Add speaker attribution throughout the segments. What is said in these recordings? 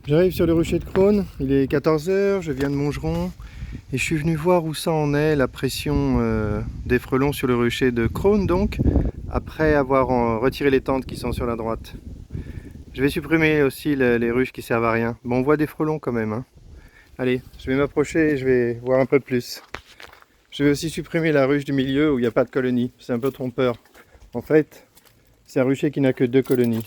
Speaker 1: J'arrive sur le rucher de Crosne, il est 14 h, je viens de Montgeron et je suis venu voir où ça en est, la pression des frelons sur le rucher de Crosne donc, après avoir retiré les tentes qui sont sur la droite. Je vais supprimer aussi les ruches qui servent à rien. Bon, on voit des frelons quand même, hein. Allez, je vais m'approcher et je vais voir un peu plus. Je vais aussi supprimer la ruche du milieu où il n'y a pas de colonie, c'est un peu trompeur. En fait, c'est un rucher qui n'a que 2 colonies.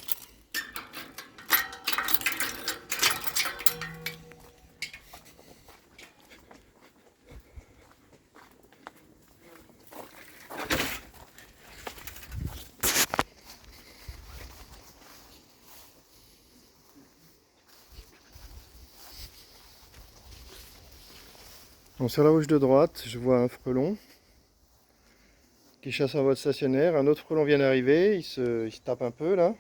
Speaker 1: Bon, sur la ruche de droite, je vois un frelon qui chasse en vol stationnaire. Un autre frelon vient d'arriver, il se tape un peu là.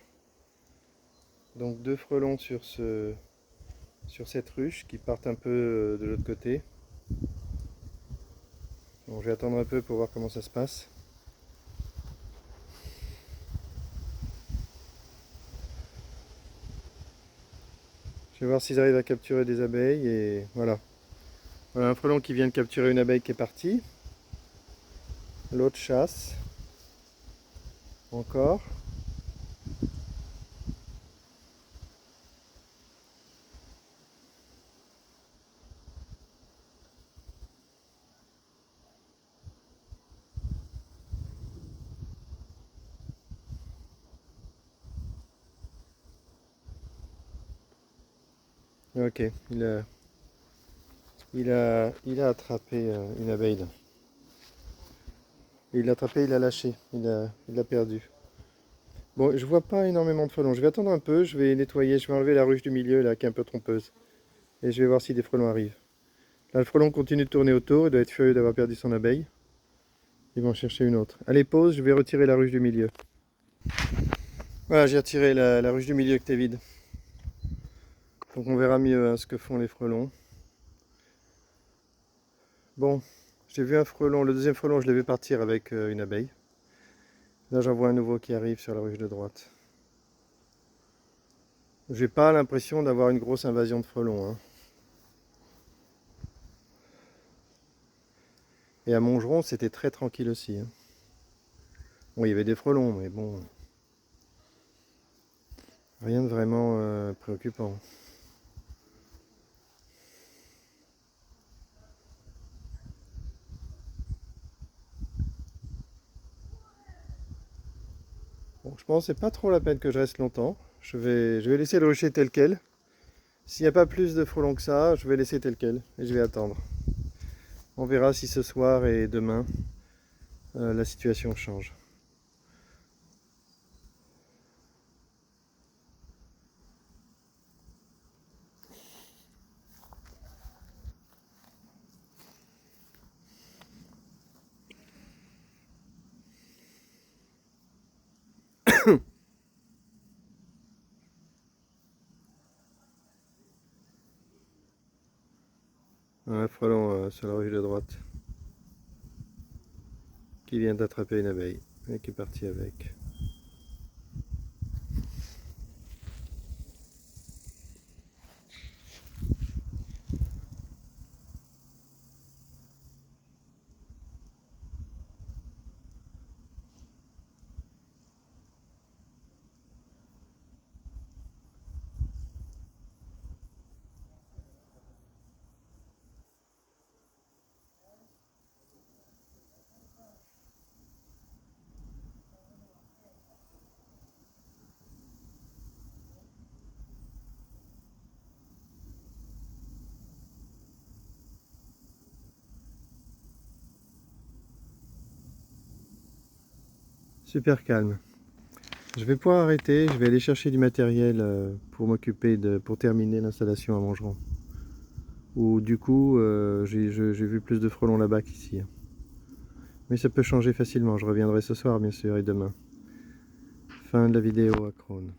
Speaker 1: Donc 2 frelons sur cette ruche qui partent un peu de l'autre côté. Bon, je vais attendre un peu pour voir comment ça se passe. Je vais voir s'ils arrivent à capturer des abeilles et voilà. Voilà un frelon qui vient de capturer une abeille qui est partie. L'autre chasse. Encore. Ok, il a attrapé une abeille là. Il l'a attrapé, il l'a lâché, il l'a perdu. Bon, je vois pas énormément de frelons. Je vais attendre un peu, je vais nettoyer, je vais enlever la ruche du milieu là qui est un peu trompeuse. Et je vais voir si des frelons arrivent. Là, le frelon continue de tourner autour, il doit être furieux d'avoir perdu son abeille. Ils vont chercher une autre. Allez, pause, je vais retirer la ruche du milieu. Voilà, j'ai retiré la ruche du milieu qui était vide. Donc on verra mieux hein, ce que font les frelons. Bon, j'ai vu un frelon, le deuxième frelon, je l'ai vu partir avec une abeille. Là, j'en vois un nouveau qui arrive sur la ruche de droite. J'ai pas l'impression d'avoir une grosse invasion de frelons, hein. Et à Montgeron, c'était très tranquille aussi, hein. Bon, il y avait des frelons, mais bon, rien de vraiment préoccupant. Bon, je pense que c'est pas trop la peine que je reste longtemps. Je vais laisser le rucher tel quel. S'il n'y a pas plus de frelons que ça, je vais laisser tel quel et je vais attendre. On verra si ce soir et demain la situation change. Un frelon sur la ruche de droite qui vient d'attraper une abeille et qui est parti avec. Super calme. Je vais pouvoir arrêter, je vais aller chercher du matériel pour m'occuper pour terminer l'installation à Montgeron. Ou du coup, j'ai vu plus de frelons là-bas qu'ici. Mais ça peut changer facilement, je reviendrai ce soir bien sûr et demain. Fin de la vidéo à Crosne.